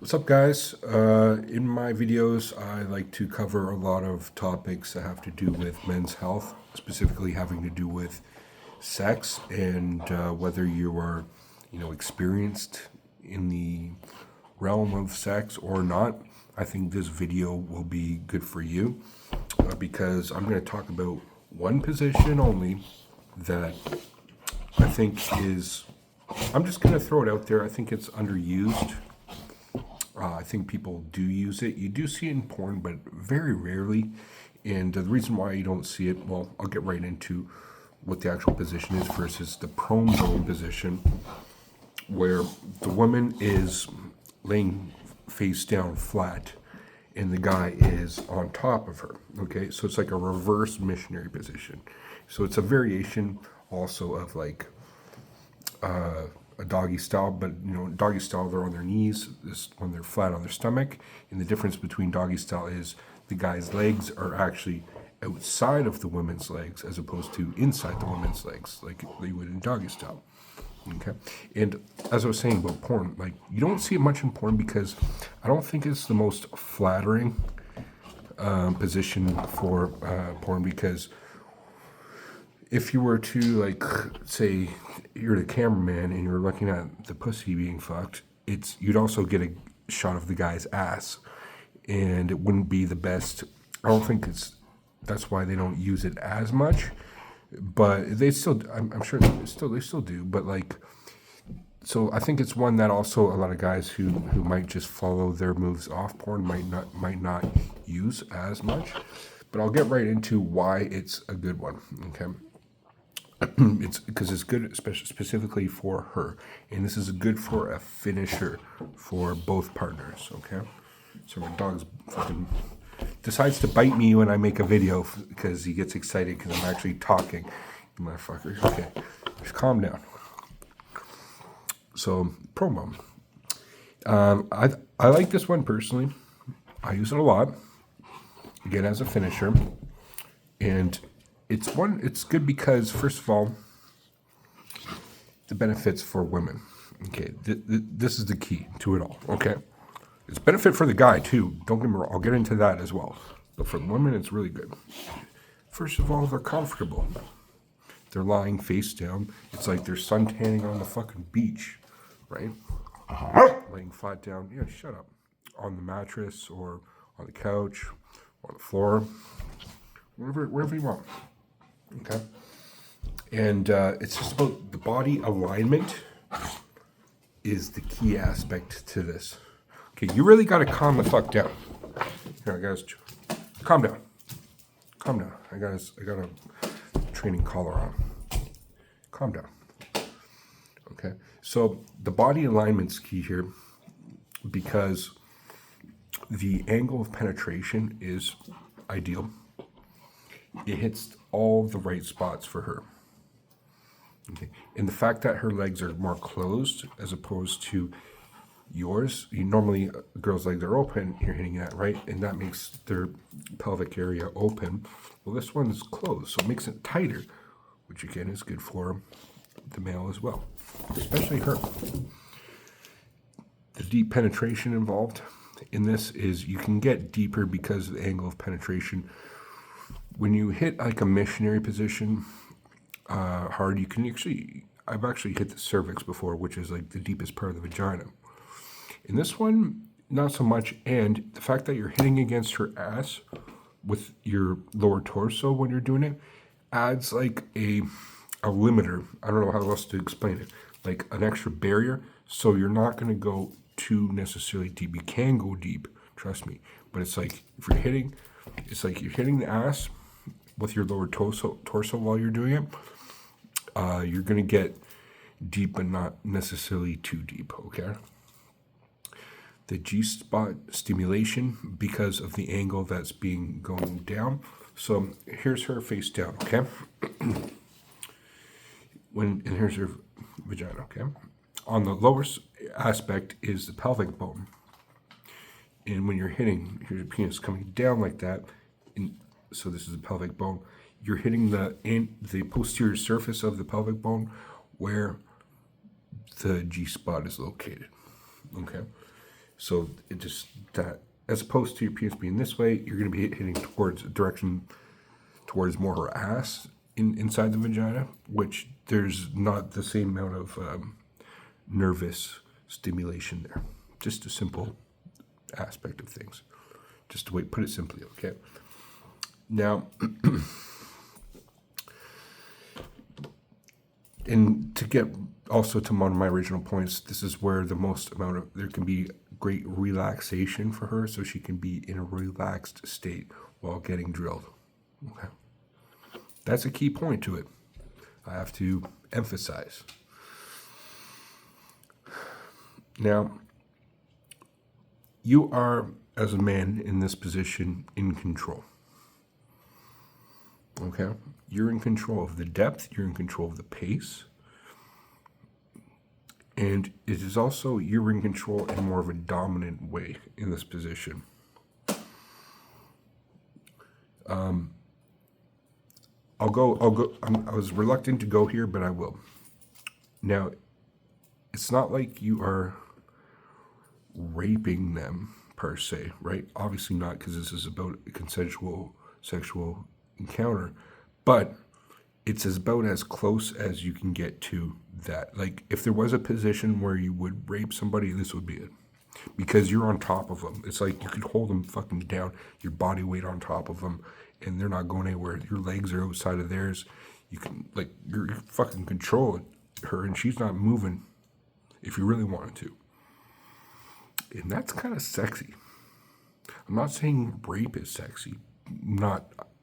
What's up, guys? In my videos, I like to cover a lot of topics that have to do with men's health, specifically having to do with sex and whether you are, experienced in the realm of sex or not. I think this video will be good for you because I'm going to talk about one position only that I think is. I'm just going to throw it out there. I think it's underused. I think people do use it. You do see it in porn, but very rarely. And the reason why you don't see it, well, I'll get right into what the actual position is versus the prone zone position, where the woman is laying face down flat and the guy is on top of her. Okay, so it's like a reverse missionary position. So it's a variation also of like a doggy style, but doggy style they're on their knees, this when they're flat on their stomach. And the difference between doggy style is the guy's legs are actually outside of the woman's legs as opposed to inside the woman's legs, like they would in doggy style. Okay, and as I was saying about porn, like you don't see it much in porn because I don't think it's the most flattering position for porn because if you were to like say you're the cameraman and you're looking at the pussy being fucked, you'd also get a shot of the guy's ass, and it wouldn't be the best. I don't think that's why they don't use it as much, but they still. I'm sure they still do, but like. So I think it's one that also a lot of guys who might just follow their moves off porn might not use as much, but I'll get right into why it's a good one. Okay. It's because it's good, especially specifically for her, and this is good for a finisher for both partners. Okay, so my dog's fucking decides to bite me when I make a video because he gets excited because I'm actually talking. You motherfuckers. Okay, just calm down. So promo. I like this one personally. I use it a lot. Again, as a finisher, and it's good because first of all, the benefits for women. Okay, this is the key to it all. Okay, it's benefit for the guy too. Don't get me wrong. I'll get into that as well. But for the women, it's really good. First of all, they're comfortable. They're lying face down. It's like they're suntanning on the fucking beach, right? Laying flat down. Yeah, shut up. On the mattress or on the couch, or on the floor, wherever you want. Okay. And it's just about the body alignment is the key aspect to this. Okay, you really got to calm the fuck down. Here, guys, calm down. Calm down. I got a training collar on. Calm down. Okay, so the body alignment's key here because the angle of penetration is ideal. It hits all the right spots for her. Okay. And the fact that her legs are more closed as opposed to yours, normally a girl's legs are open, you're hitting that, right? And that makes their pelvic area open. Well, this one's closed, so it makes it tighter, which again is good for the male as well, especially her. The deep penetration involved in this is you can get deeper because of the angle of penetration. When you hit like a missionary position hard, you can I've actually hit the cervix before, which is like the deepest part of the vagina. In this one, not so much. And the fact that you're hitting against her ass with your lower torso when you're doing it adds like a limiter. I don't know how else to explain it. Like an extra barrier. So you're not going to go too necessarily deep. You can go deep, trust me. But it's like if you're hitting, it's like you're hitting the ass with your lower torso while you're doing it. You're going to get deep, but not necessarily too deep. Okay. The G-spot stimulation because of the angle that's being going down. So here's her face down, okay? And here's her vagina, okay? On the lower aspect is the pelvic bone. And when you're hitting, here's your penis coming down like that. So this is the pelvic bone. You're hitting the posterior surface of the pelvic bone where the G-spot is located, okay? So it just that, as opposed to your penis being this way, you're going to be hitting towards a direction towards more her ass inside the vagina, which there's not the same amount of nervous stimulation there. Just a simple aspect of things. Just to put it simply, okay? Now, and to get also to one of my original points, this is where there can be great relaxation for her, so she can be in a relaxed state while getting drilled. Okay. That's a key point to it. I have to emphasize. Now, you are, as a man in this position, in control. Okay? You're in control of the depth, you're in control of the pace, and it is also, you're in control in more of a dominant way in this position. I'll go. I was reluctant to go here, but I will. Now, it's not like you are raping them per se, right? Obviously not, because this is about a consensual sexual encounter, but it's about as close as you can get to that. Like, if there was a position where you would rape somebody, this would be it. Because you're on top of them. It's like you could hold them fucking down, your body weight on top of them, and they're not going anywhere. Your legs are outside of theirs. You can, like, you're fucking controlling her, and she's not moving if you really wanted to. And that's kind of sexy. I'm not saying rape is sexy.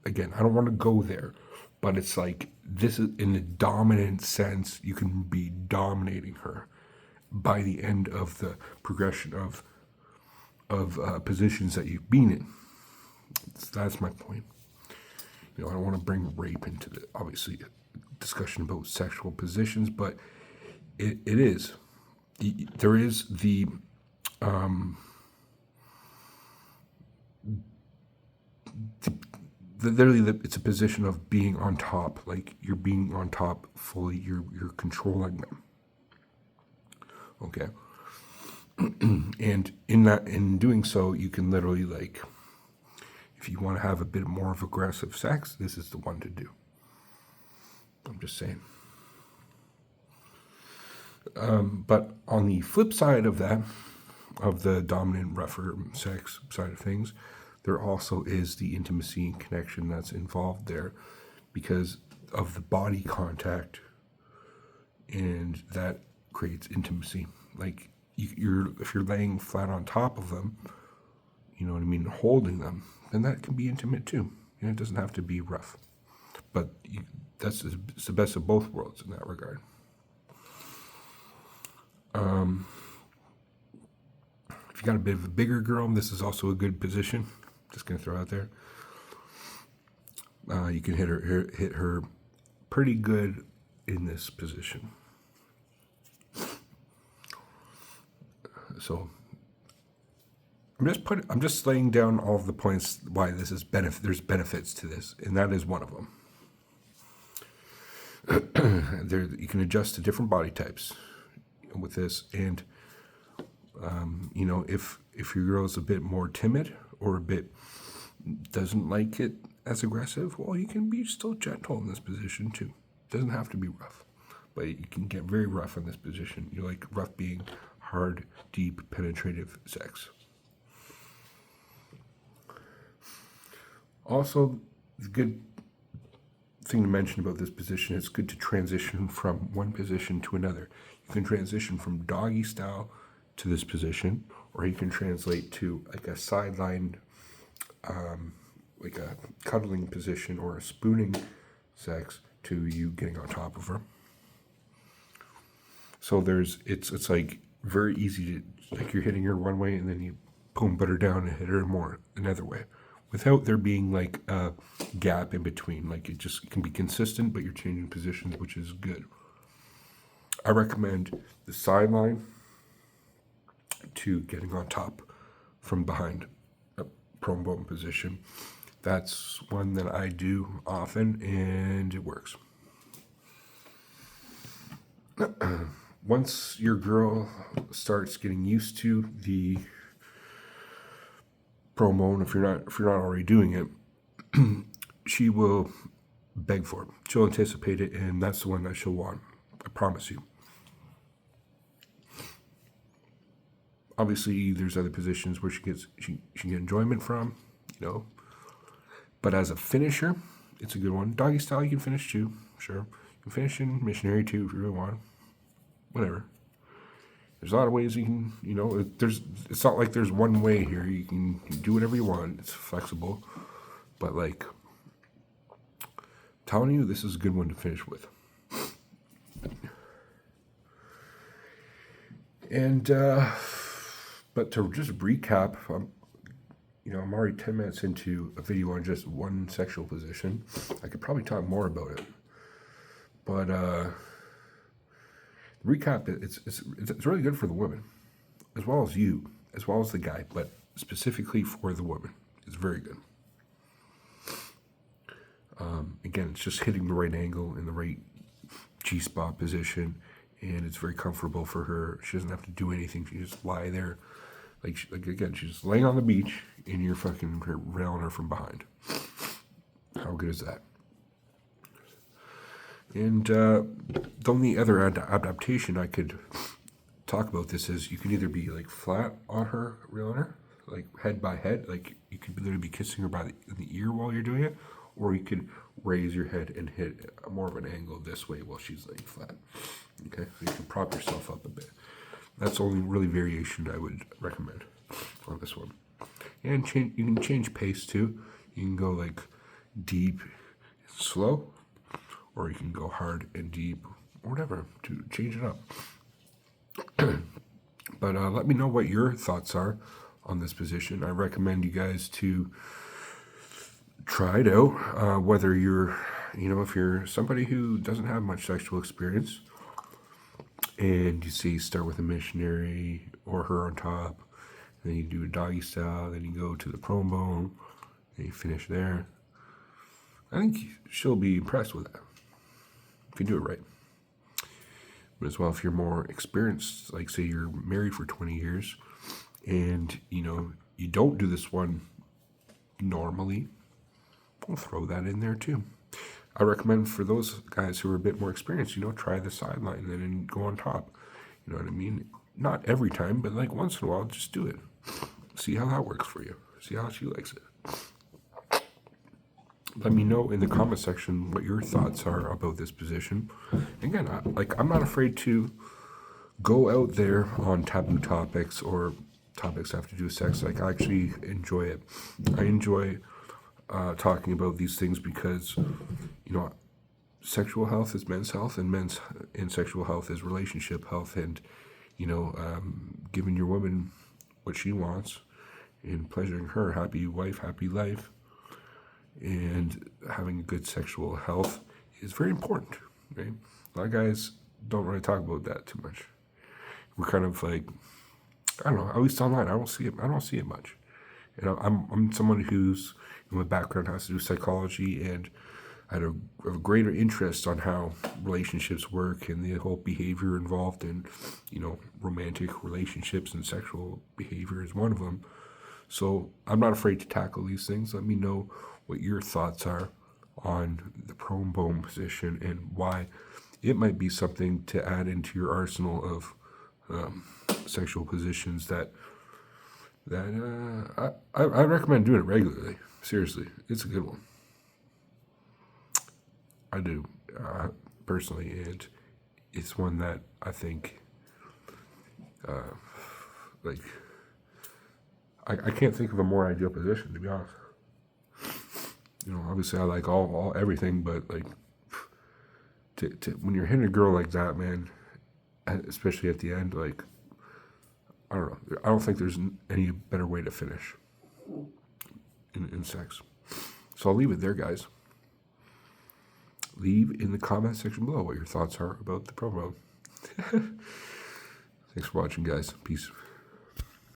Again, I don't want to go there. But it's like, this is in a dominant sense, you can be dominating her by the end of the progression of positions that you've been in. That's my point. I don't want to bring rape into the, obviously, discussion about sexual positions, but it is. There is literally it's a position of being on top, like you're being on top fully, you're controlling them. Okay. And in doing so, you can literally, like, if you want to have a bit more of aggressive sex, this is the one to do. I'm just saying. But on the flip side of that, of the dominant, rougher sex side of things, there also is the intimacy and connection that's involved there because of the body contact, and that creates intimacy. Like, if you're laying flat on top of them, you know what I mean, holding them, then that can be intimate too. It doesn't have to be rough. But it's the best of both worlds in that regard. If you got a bit of a bigger girl, this is also a good position. Just gonna throw out there. You can hit her pretty good in this position. So I'm just laying down all of the points why this is there's benefits to this, and that is one of them. You can adjust to different body types with this, and if your girl is a bit more timid or a bit doesn't like it as aggressive, well, you can be still gentle in this position too. It doesn't have to be rough, but you can get very rough in this position. You like rough being hard, deep, penetrative sex. Also, the good thing to mention about this position, it's good to transition from one position to another. You can transition from doggy style to this position, or you can translate to like a sidelined, like a cuddling position or a spooning sex to you getting on top of her. So it's like very easy to, like, you're hitting her one way and then you boom, put her down and hit her more another way, without there being like a gap in between. Like, it can be consistent, but you're changing positions, which is good. I recommend the sideline to getting on top from behind, a prone bone position. That's one that I do often, and it works. Once your girl starts getting used to the promo, and if you're not already doing it, she will beg for it. She'll anticipate it, and that's the one that she'll want. I promise you. Obviously, there's other positions where she can get enjoyment from, you know. But as a finisher, it's a good one. Doggy style, you can finish too, sure. You can finish in missionary too if you really want. Whatever. There's a lot of ways you can, you know. It's not like there's one way here. You can do whatever you want. It's flexible, but like, telling you, this is a good one to finish with. And but to just recap, I'm already 10 minutes into a video on just one sexual position. I could probably talk more about it, but recap, it's really good for the woman, as well as you, as well as the guy, but specifically for the woman, it's very good. Again, it's just hitting the right angle in the right G-spot position, and it's very comfortable for her. She doesn't have to do anything. She just lie there. Again, she's just laying on the beach, and you're fucking railing her from behind. How good is that? And the only other adaptation I could talk about this is you can either be like flat on her, railing her, like head by head, like you could literally be kissing her by the ear while you're doing it, or you could raise your head and hit more of an angle this way while she's laying flat. Okay, so you can prop yourself up a bit. That's the only really variation I would recommend on this one. And you can change pace too. You can go like deep, slow, or you can go hard and deep, or whatever, to change it up. But let me know what your thoughts are on this position. I recommend you guys to try it out, whether you're, if you're somebody who doesn't have much sexual experience, and you see start with a missionary or her on top, and then you do a doggy style, then you go to the prone bone, and you finish there. I think she'll be impressed with that if you do it right. But as well, if you're more experienced, like say you're married for 20 years, and you don't do this one normally, we'll throw that in there too. I recommend for those guys who are a bit more experienced, try the sideline and then go on top. You know what I mean? Not every time, but like once in a while, just do it. See how that works for you. See how she likes it. Let me know in the comment section what your thoughts are about this position. Again, I'm not afraid to go out there on taboo topics or topics that have to do with sex. Like, I actually enjoy it. I enjoy talking about these things because, sexual health is men's health, and sexual health is relationship health, and giving your woman what she wants and pleasuring her, happy wife, happy life, and having good sexual health is very important, right? A lot of guys don't really talk about that too much. We're kind of like, I don't know, at least online, I don't see it much. I'm someone who's, my background has to do with psychology, and I had a greater interest on how relationships work and the whole behavior involved in, romantic relationships, and sexual behavior is one of them. So I'm not afraid to tackle these things. Let me know what your thoughts are on the prone bone position and why it might be something to add into your arsenal of sexual positions that I recommend doing it regularly. Seriously, it's a good one. I do, personally, and it's one that I think, I can't think of a more ideal position, to be honest. Obviously I like all everything, but like, when you're hitting a girl like that, man, especially at the end, like, I don't know. I don't think there's any better way to finish in sex. So I'll leave it there, guys. Leave in the comment section below what your thoughts are about the promo. Thanks for watching, guys. Peace.